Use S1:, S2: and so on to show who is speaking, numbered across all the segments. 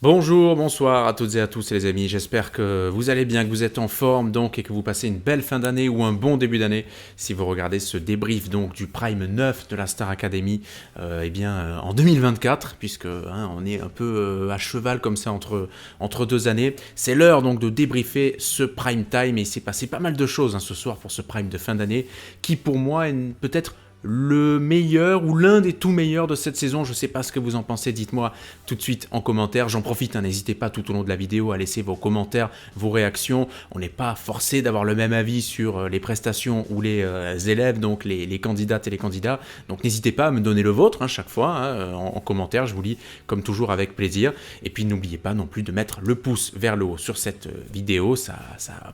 S1: Bonjour, bonsoir à toutes et à tous les amis, j'espère que vous allez bien, que vous êtes en forme donc et que vous passez une belle fin d'année ou un bon début d'année si vous regardez ce débrief donc du Prime 9 de la Star Academy en 2024 puisque on est un peu à cheval comme ça entre deux années. C'est l'heure donc de débriefer ce Prime Time et il s'est passé pas mal de choses ce soir pour ce Prime de fin d'année qui pour moi est peut-être le meilleur ou l'un des tout meilleurs de cette saison. Je sais pas ce que vous en pensez, dites-moi tout de suite en commentaire. J'en profite, n'hésitez pas tout au long de la vidéo à laisser vos commentaires, vos réactions. On n'est pas forcé d'avoir le même avis sur les prestations ou les élèves, donc les candidates et les candidats. Donc n'hésitez pas à me donner le vôtre chaque fois en commentaire, je vous lis comme toujours avec plaisir. Et puis n'oubliez pas non plus de mettre le pouce vers le haut sur cette vidéo, ça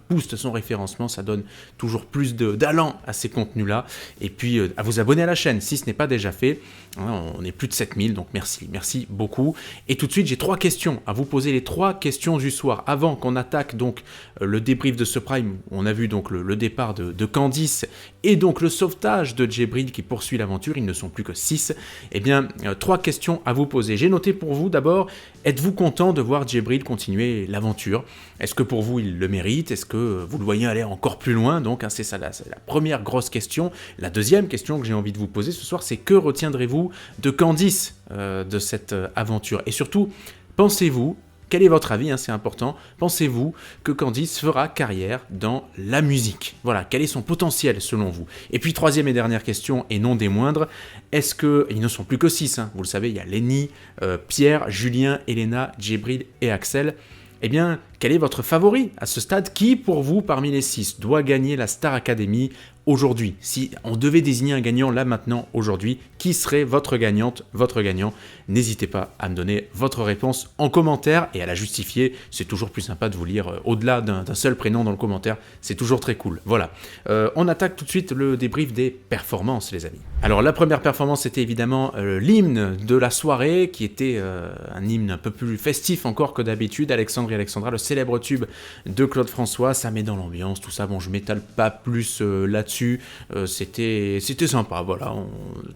S1: booste son référencement, ça donne toujours plus d'allant à ces contenus-là. Et puis à vous abonner à la chaîne si ce n'est pas déjà fait. On est plus de 7000, donc merci beaucoup. Et tout de suite, j'ai 3 questions à vous poser, les 3 questions du soir, avant qu'on attaque donc le débrief de ce Prime. On a vu donc le départ de Candice et donc le sauvetage de Djibril qui poursuit l'aventure, ils ne sont plus que 6. Eh bien, 3 questions à vous poser. J'ai noté pour vous d'abord, êtes-vous content de voir Djibril continuer l'aventure? Est-ce que pour vous, il le mérite? Est-ce que vous le voyez aller encore plus loin? Donc, c'est ça la première grosse question. La deuxième question que j'ai envie de vous poser ce soir, c'est que retiendrez-vous de Candice de cette aventure? Et surtout, pensez-vous, quel est votre avis, c'est important, pensez-vous que Candice fera carrière dans la musique? Voilà, quel est son potentiel selon vous? Et puis troisième et dernière question, et non des moindres, est-ce que, ils ne sont plus que 6, vous le savez, il y a Lenny, Pierre, Julien, Elena, Djibril et Axel. Eh bien, quel est votre favori à ce stade? Qui, pour vous, parmi les 6, doit gagner la Star Academy aujourd'hui? Si on devait désigner un gagnant là, maintenant, aujourd'hui, qui serait votre gagnante, votre gagnant? N'hésitez pas à me donner votre réponse en commentaire et à la justifier. C'est toujours plus sympa de vous lire au-delà d'un seul prénom dans le commentaire. C'est toujours très cool. Voilà. On attaque tout de suite le débrief des performances, les amis. Alors, la première performance, c'était évidemment l'hymne de la soirée, qui était un hymne un peu plus festif encore que d'habitude. Alexandre et Alexandra, le célèbre tube de Claude François, ça met dans l'ambiance, tout ça. Bon, je m'étale pas plus là-dessus. C'était sympa, voilà.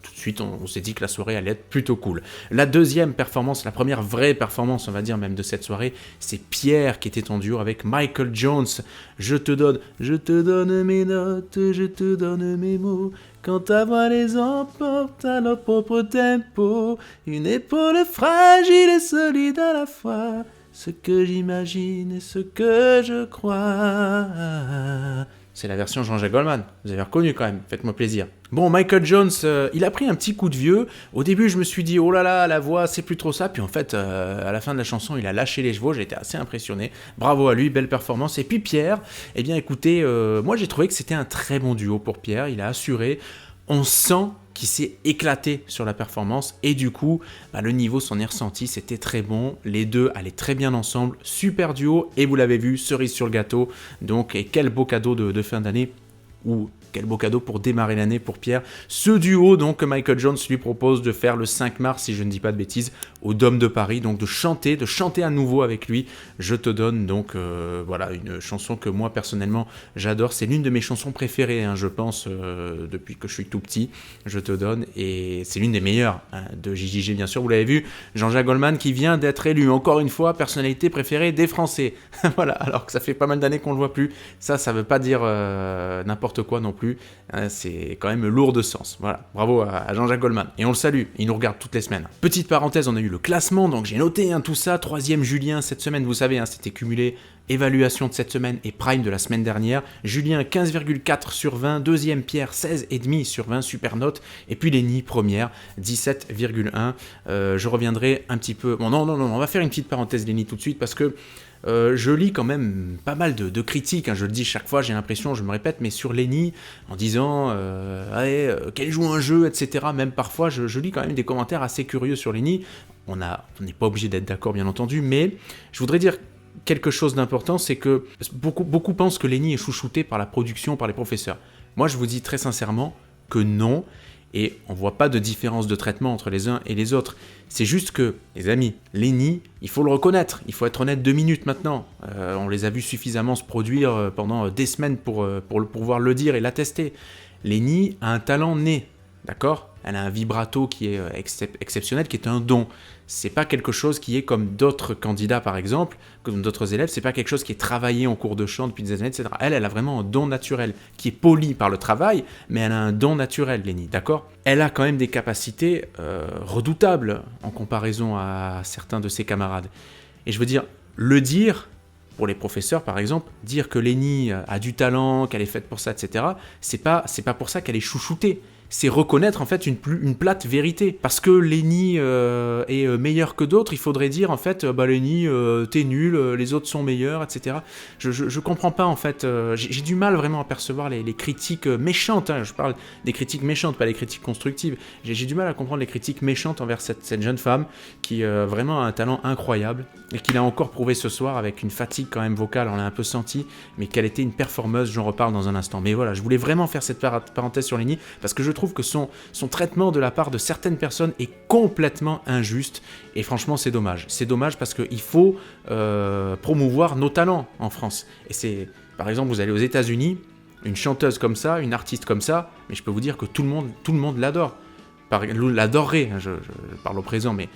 S1: Tout de suite, on s'est dit que la soirée allait être plutôt cool. La deuxième performance, la première vraie performance, on va dire même de cette soirée, c'est Pierre qui était en duo avec Michael Jones. Je te donne mes notes, je te donne mes mots. Quand ta voix les emporte à leur propre tempo, une épaule fragile et solide à la fois, ce que j'imagine et ce que je crois. C'est la version Jean-Jacques Goldman, vous avez reconnu quand même, faites-moi plaisir. Bon, Michael Jones, il a pris un petit coup de vieux. Au début, je me suis dit, oh là là, la voix, c'est plus trop ça. Puis en fait, à la fin de la chanson, il a lâché les chevaux, j'ai été assez impressionné. Bravo à lui, belle performance. Et puis Pierre, eh bien écoutez, moi j'ai trouvé que c'était un très bon duo pour Pierre, il a assuré. On sent qu'il s'est éclaté sur la performance et du coup, le niveau s'en est ressenti, c'était très bon, les deux allaient très bien ensemble, super duo et vous l'avez vu, cerise sur le gâteau, donc et quel beau cadeau de fin d'année, ou quel beau cadeau pour démarrer l'année pour Pierre. Ce duo donc que Michael Jones lui propose de faire le 5 mars, si je ne dis pas de bêtises, au Dôme de Paris, donc de chanter à nouveau avec lui. Je te donne donc voilà une chanson que moi personnellement j'adore, c'est l'une de mes chansons préférées, je pense depuis que je suis tout petit. Je te donne et c'est l'une des meilleures de JJG bien sûr. Vous l'avez vu, Jean-Jacques Goldman qui vient d'être élu encore une fois personnalité préférée des Français. Voilà, alors que ça fait pas mal d'années qu'on le voit plus. Ça veut pas dire n'importe quoi non plus. C'est quand même lourd de sens. Voilà, bravo à Jean-Jacques Goldman. Et on le salue, il nous regarde toutes les semaines. Petite parenthèse, on a eu le classement, donc j'ai noté tout ça. 3e Julien cette semaine, vous savez, c'était cumulé évaluation de cette semaine et Prime de la semaine dernière. Julien 15,4 sur 20, deuxième Pierre 16,5 sur 20, super note. Et puis Lenny première 17,1. Je reviendrai un petit peu. Bon non, on va faire une petite parenthèse Lenny tout de suite parce que je lis quand même pas mal de critiques, je le dis chaque fois, j'ai l'impression, je me répète, mais sur Lenny, en disant qu'elle joue un jeu, etc. Même parfois, je lis quand même des commentaires assez curieux sur Lenny. On n'est pas obligé d'être d'accord, bien entendu, mais je voudrais dire quelque chose d'important, c'est que beaucoup pensent que Lenny est chouchouté par la production, par les professeurs. Moi, je vous dis très sincèrement que non. Et on ne voit pas de différence de traitement entre les uns et les autres. C'est juste que, les amis, Lenny, il faut le reconnaître, il faut être honnête 2 minutes maintenant. On les a vus suffisamment se produire pendant des semaines pour pouvoir le dire et l'attester. Lenny a un talent né. d'accord ? Elle a un vibrato qui est exceptionnel, qui est un don. C'est pas quelque chose qui est comme d'autres candidats, par exemple, comme d'autres élèves, c'est pas quelque chose qui est travaillé en cours de chant depuis des années, etc. Elle a vraiment un don naturel, qui est poli par le travail, mais elle a un don naturel, Lénie, d'accord ? Elle a quand même des capacités redoutables en comparaison à certains de ses camarades. Et je veux dire, le dire, pour les professeurs par exemple, dire que Lénie a du talent, qu'elle est faite pour ça, etc., c'est pas pour ça qu'elle est chouchoutée. C'est reconnaître en fait une plate vérité. Parce que Lénie est meilleur que d'autres, il faudrait dire en fait, Lénie, t'es nul, les autres sont meilleurs, etc. Je comprends pas en fait, j'ai du mal vraiment à percevoir les critiques méchantes, hein. Je parle des critiques méchantes, pas les critiques constructives. J'ai du mal à comprendre les critiques méchantes envers cette jeune femme qui vraiment a un talent incroyable et qui l'a encore prouvé ce soir avec une fatigue quand même vocale, on l'a un peu senti, mais qu'elle était une performeuse, j'en reparle dans un instant. Mais voilà, je voulais vraiment faire cette parenthèse sur Lénie parce que je trouve que son traitement de la part de certaines personnes est complètement injuste et franchement c'est dommage. C'est dommage parce qu'il faut promouvoir nos talents en France. Et c'est, par exemple, vous allez aux États-Unis, une chanteuse comme ça, une artiste comme ça, mais je peux vous dire que tout le monde l'adore. L'adorerait, je parle au présent, mais...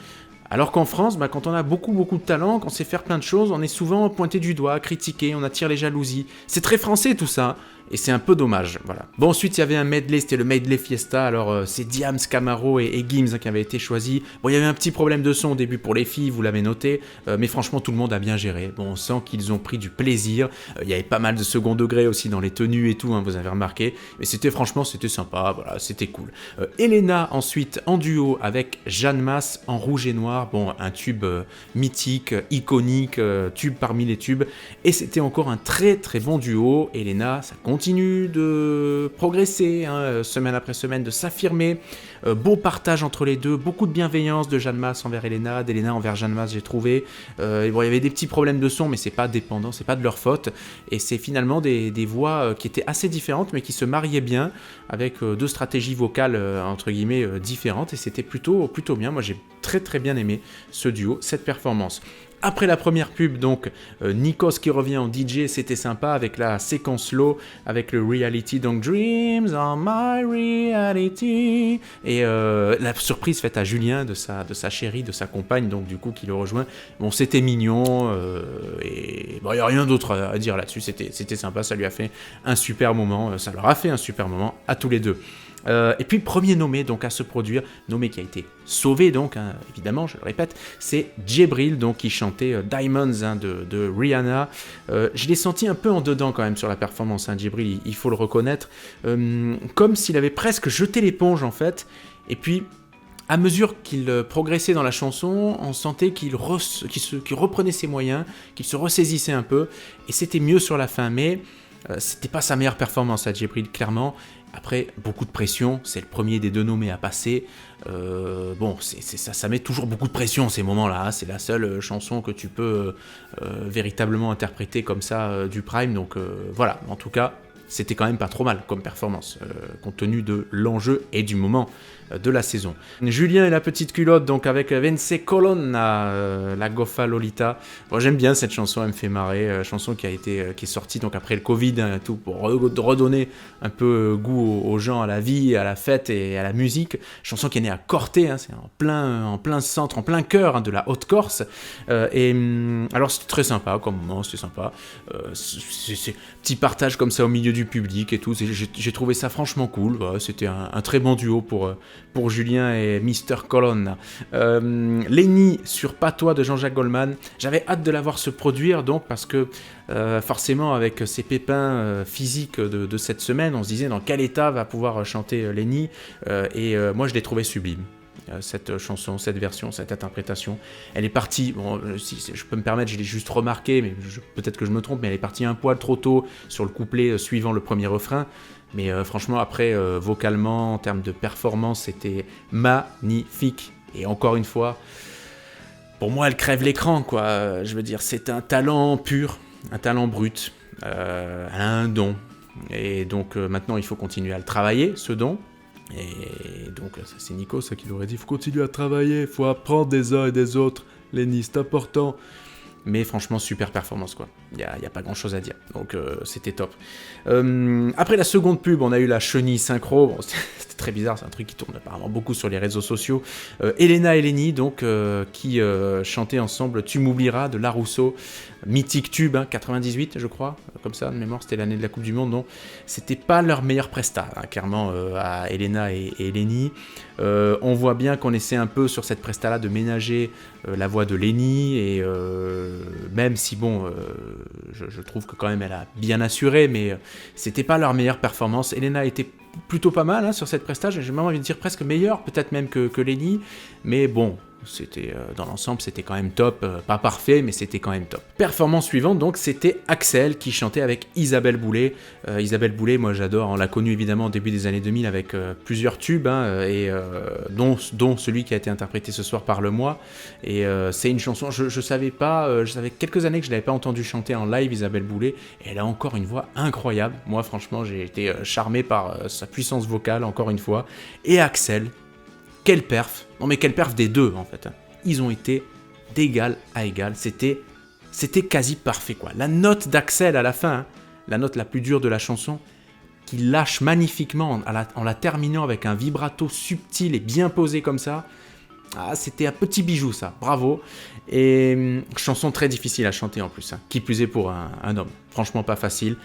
S1: Alors qu'en France, quand on a beaucoup de talent, qu'on sait faire plein de choses, on est souvent pointé du doigt, critiqué, on attire les jalousies. C'est très français tout ça, et c'est un peu dommage, voilà. Bon, ensuite il y avait un medley, c'était le medley Fiesta, alors c'est Diams, Camaro et Gims qui avaient été choisis. Bon, il y avait un petit problème de son au début pour les filles, vous l'avez noté, mais franchement tout le monde a bien géré. Bon, on sent qu'ils ont pris du plaisir, il y avait pas mal de second degré aussi dans les tenues et tout, hein, vous avez remarqué, mais c'était sympa, voilà, c'était cool. Elena ensuite en duo avec Jeanne Masse en rouge et noir. Bon, un tube mythique, iconique, tube parmi les tubes, et c'était encore un très très bon duo. Elena, ça continue de progresser, hein, semaine après semaine, de s'affirmer, beau partage entre les deux, beaucoup de bienveillance de Jeanne Masse envers Elena, d'Elena envers Jeanne Masse, j'ai trouvé. Et bon, il y avait des petits problèmes de son, mais c'est pas dépendant, c'est pas de leur faute, et c'est finalement des voix qui étaient assez différentes, mais qui se mariaient bien, avec deux stratégies vocales, entre guillemets, différentes, et c'était plutôt bien. Moi j'ai très très bien aimé ce duo, cette performance. Après la première pub, donc, Nikos qui revient en DJ, c'était sympa, avec la séquence low, avec le reality, donc Dreams are my reality, et la surprise faite à Julien de sa chérie, de sa compagne, donc du coup qui le rejoint. Bon, c'était mignon, et bon, il n'y a rien d'autre à dire là-dessus, c'était sympa, ça lui a fait un super moment, ça leur a fait un super moment à tous les deux. Et puis premier nommé donc à se produire, nommé qui a été sauvé donc, hein, évidemment, je le répète, c'est Djibril donc qui chantait Diamonds, hein, de Rihanna. Je l'ai senti un peu en dedans quand même sur la performance, hein, Djibril, il faut le reconnaître, comme s'il avait presque jeté l'éponge en fait, et puis à mesure qu'il progressait dans la chanson, on sentait qu'il reprenait ses moyens, qu'il se ressaisissait un peu, et c'était mieux sur la fin, mais c'était pas sa meilleure performance à Djibril, clairement. Après, beaucoup de pression, c'est le premier des deux nommés à passer. Bon, ça met toujours beaucoup de pression ces moments-là, hein. C'est la seule chanson que tu peux véritablement interpréter comme ça du Prime. Donc voilà, en tout cas, c'était quand même pas trop mal comme performance, compte tenu de l'enjeu et du moment de la saison. Julien et la petite culotte, donc avec Vence Colonna, la Goffa Lolita. Bon, j'aime bien cette chanson, elle me fait marrer, chanson qui est sortie donc après le Covid, hein, tout pour redonner un peu goût aux gens, à la vie, à la fête et à la musique. Chanson qui est née à Corté, hein, c'est en plein centre, en plein cœur, hein, de la Haute-Corse. Alors c'était très sympa comme moment, c'était sympa. C'est petit partage comme ça au milieu du public et tout, j'ai trouvé ça franchement cool. Voilà, c'était un très bon duo pour Julien et Mr. Colonna. Lénie sur Patois de Jean-Jacques Goldman, j'avais hâte de la voir se produire donc parce que forcément avec ces pépins physiques de cette semaine, on se disait dans quel état va pouvoir chanter Lénie, et moi je l'ai trouvé sublime. Cette chanson, cette version, cette interprétation, elle est partie, bon, si je peux me permettre, je l'ai juste remarqué, mais peut-être que je me trompe, mais elle est partie un poil trop tôt sur le couplet suivant le premier refrain, mais franchement après, vocalement, en termes de performance, c'était magnifique, et encore une fois, pour moi elle crève l'écran, quoi. Je veux dire, c'est un talent pur, un talent brut, elle a un don, et donc maintenant il faut continuer à le travailler, ce don. Et donc, c'est Nico ça qui l'aurait dit, il faut continuer à travailler, il faut apprendre des uns et des autres, Lénie, c'est important. mais franchement super performance quoi. Il y a pas grand chose à dire, donc c'était top. Après la seconde pub, on a eu la chenille synchro, bon, c'était très bizarre, c'est un truc qui tourne apparemment beaucoup sur les réseaux sociaux. Elena et Lenny donc qui chantaient ensemble Tu m'oublieras de La Rousseau, mythique tube, 98 je crois, comme ça de mémoire, c'était l'année de la Coupe du Monde, non, c'était pas leur meilleur prestat, clairement à Elena et Lenny. On voit bien qu'on essaie un peu sur cette presta là de ménager la voix de Lenny, et même si bon je trouve que quand même elle a bien assuré, mais c'était pas leur meilleure performance. Elena était plutôt pas mal sur cette presta, j'ai même envie de dire presque meilleure peut-être même que Lenny, mais bon, c'était dans l'ensemble c'était quand même top, pas parfait mais c'était quand même top. Performance suivante donc, c'était Axel qui chantait avec Isabelle Boulay. Isabelle Boulay, moi j'adore, on l'a connue évidemment au début des années 2000 avec plusieurs tubes, et dont celui qui a été interprété ce soir par Le Moi, et c'est une chanson, je savais pas, je savais quelques années que je l'avais pas entendu chanter en live Isabelle Boulay, et elle a encore une voix incroyable. Moi franchement j'ai été charmé par sa puissance vocale encore une fois, et Axel, quelle perf, non mais quelle perf des deux en fait, ils ont été d'égal à égal, c'était quasi parfait quoi. La note d'Axel à la fin, la note la plus dure de la chanson, qui lâche magnifiquement en la terminant avec un vibrato subtil et bien posé comme ça, c'était un petit bijou ça, bravo. Et chanson très difficile à chanter en plus, qui plus est pour un homme, franchement pas facile.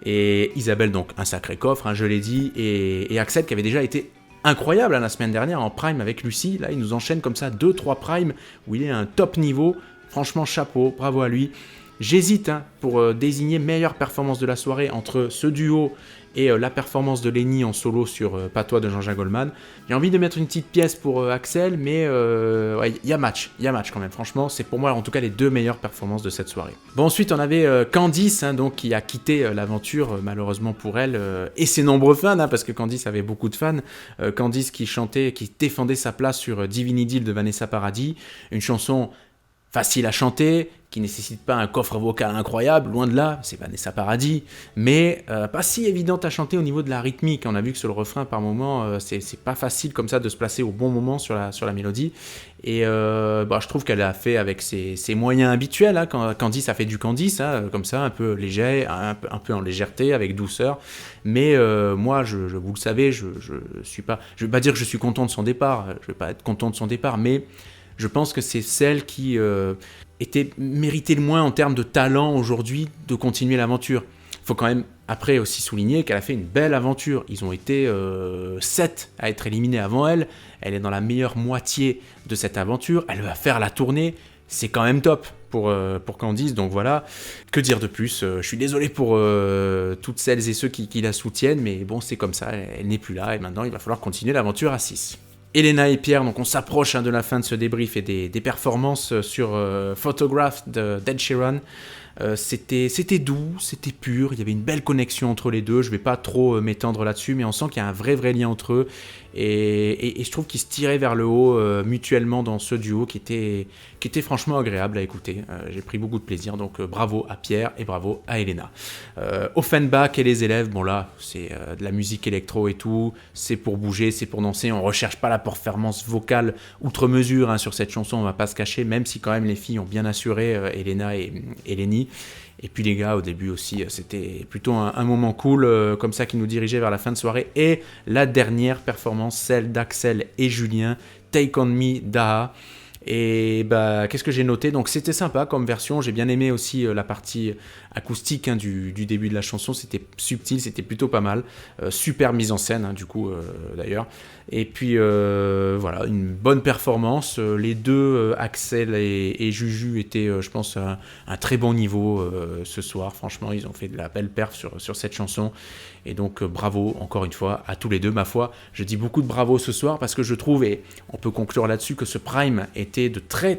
S1: Et Isabelle donc un sacré coffre, je l'ai dit, et Axel qui avait déjà été incroyable la semaine dernière en prime avec Lucie, là il nous enchaîne comme ça 2-3 primes où il est à un top niveau, franchement chapeau, bravo à lui. J'hésite pour désigner meilleure performance de la soirée entre ce duo et la performance de Lenny en solo sur Patois de Jean-Jacques Goldman. J'ai envie de mettre une petite pièce pour Axel, mais ouais, il y a match quand même, franchement, c'est pour moi en tout cas les deux meilleures performances de cette soirée. Bon, ensuite on avait Candice, donc qui a quitté l'aventure malheureusement pour elle, et ses nombreux fans, parce que Candice avait beaucoup de fans. Candice qui chantait, qui défendait sa place sur Divine Idylle de Vanessa Paradis, une chanson facile à chanter, qui nécessite pas un coffre vocal incroyable, loin de là, c'est Vanessa Paradis, mais pas si évidente à chanter au niveau de la rythmique. On a vu que sur le refrain, par moment, c'est pas facile comme ça de se placer au bon moment sur la mélodie, et je trouve qu'elle a fait avec ses moyens habituels, quand Candice a fait du Candice, comme ça, un peu léger, un peu en légèreté, avec douceur, mais moi, vous le savez, je vais pas dire que je suis content de son départ, je vais pas être content de son départ, mais je pense que c'est celle qui méritait le moins en termes de talent aujourd'hui de continuer l'aventure. Il faut quand même après aussi souligner qu'elle a fait une belle aventure. Ils ont été 7 à être éliminés avant elle. Elle est dans la meilleure moitié de cette aventure. Elle va faire la tournée. C'est quand même top pour Candice. Donc voilà, que dire de plus. Je suis désolé pour toutes celles et ceux qui la soutiennent, mais bon, c'est comme ça. Elle n'est plus là et maintenant il va falloir continuer l'aventure à 6. Elena et Pierre, donc on s'approche de la fin de ce débrief et des performances sur Photograph d'Ed Sheeran. C'était doux, c'était pur, il y avait une belle connexion entre les deux, je vais pas trop m'étendre là-dessus, mais on sent qu'il y a un vrai lien entre eux, et je trouve qu'ils se tiraient vers le haut mutuellement dans ce duo qui était franchement agréable à écouter. J'ai pris beaucoup de plaisir, donc bravo à Pierre et bravo à Elena. Offenbach et les élèves, bon là c'est de la musique électro et tout, c'est pour bouger, c'est pour danser, on recherche pas la performance vocale outre mesure sur cette chanson, on va pas se cacher, même si quand même les filles ont bien assuré, Elena et Lenny. Et puis les gars, au début aussi, c'était plutôt un moment cool, comme ça, qui nous dirigeait vers la fin de soirée. Et la dernière performance, celle d'Axel et Julien, Take On Me d'Aha. Et qu'est-ce que j'ai noté? Donc c'était sympa comme version, j'ai bien aimé aussi la partie acoustique du début de la chanson, c'était subtil, c'était plutôt pas mal, super mise en scène du coup d'ailleurs. Et puis voilà, une bonne performance, les deux, Axel et Juju, étaient je pense à un très bon niveau ce soir, franchement ils ont fait de la belle perf sur cette chanson. Et donc bravo encore une fois à tous les deux, ma foi, je dis beaucoup de bravo ce soir parce que je trouve, et on peut conclure là-dessus, que ce prime était de très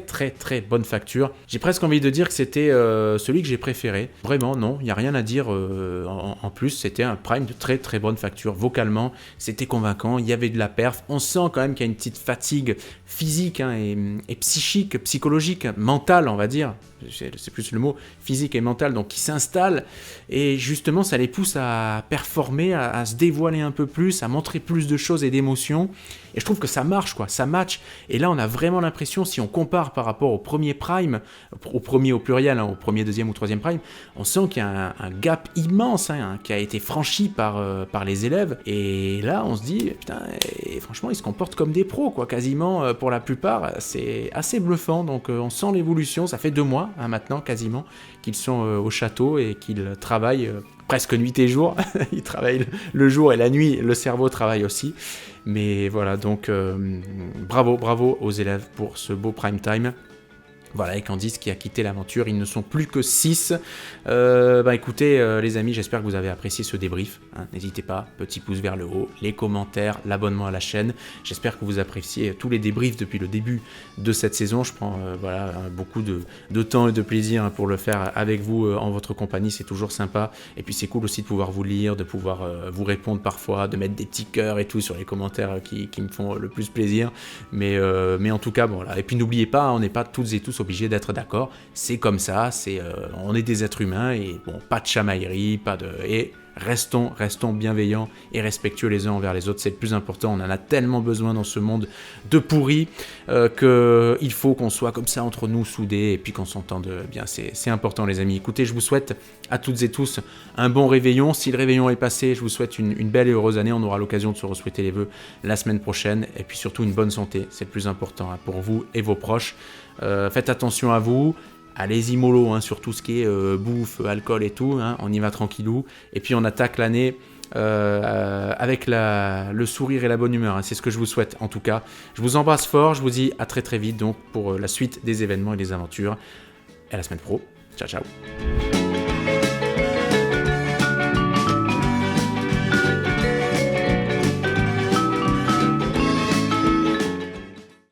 S1: bonne facture. J'ai presque envie de dire que c'était celui que j'ai préféré. Vraiment non, il n'y a rien à dire en plus, c'était un prime de très bonne facture. Vocalement, c'était convaincant, il y avait de la perf, on sent quand même qu'il y a une petite fatigue physique et psychique, psychologique, mentale on va dire. c'est plus le mot, physique et mental, donc qui s'installe, et justement ça les pousse à performer, à se dévoiler un peu plus, à montrer plus de choses et d'émotions, et je trouve que ça marche, quoi, ça match, et là on a vraiment l'impression, si on compare par rapport au premier prime, au premier au pluriel, au premier, deuxième ou troisième prime, on sent qu'il y a un gap immense qui a été franchi par les élèves, et là on se dit, putain, et franchement ils se comportent comme des pros, quoi, quasiment pour la plupart, c'est assez bluffant, donc on sent l'évolution, ça fait 2 mois maintenant quasiment qu'ils sont au château et qu'ils travaillent presque nuit et jour, ils travaillent le jour et la nuit, le cerveau travaille aussi, mais voilà, donc bravo aux élèves pour ce beau prime time. Voilà, et Candice qui a quitté l'aventure, ils ne sont plus que 6. Écoutez, les amis, j'espère que vous avez apprécié ce débrief. N'hésitez pas, petit pouce vers le haut, les commentaires, l'abonnement à la chaîne. J'espère que vous appréciez tous les débriefs depuis le début de cette saison. Je prends beaucoup de temps et de plaisir pour le faire avec vous en votre compagnie, c'est toujours sympa. Et puis c'est cool aussi de pouvoir vous lire, de pouvoir vous répondre parfois, de mettre des petits cœurs et tout sur les commentaires qui me font le plus plaisir. Mais en tout cas, bon, voilà. Et puis n'oubliez pas, on n'est pas toutes et tous obligés d'être d'accord, c'est comme ça, on est des êtres humains et bon, pas de chamaillerie, et restons bienveillants et respectueux les uns envers les autres, c'est le plus important, on en a tellement besoin dans ce monde de pourri qu'il faut qu'on soit comme ça entre nous soudés et puis qu'on s'entende bien, c'est important les amis. Écoutez, je vous souhaite à toutes et tous un bon réveillon, si le réveillon est passé, je vous souhaite une belle et heureuse année, on aura l'occasion de se re-souhaiter les vœux la semaine prochaine et puis surtout une bonne santé, c'est le plus important pour vous et vos proches. Faites attention à vous, allez-y mollo sur tout ce qui est bouffe, alcool et tout, on y va tranquillou, et puis on attaque l'année avec le sourire et la bonne humeur, c'est ce que je vous souhaite en tout cas. Je vous embrasse fort, je vous dis à très très vite donc pour la suite des événements et des aventures, et à la semaine pro, ciao ciao.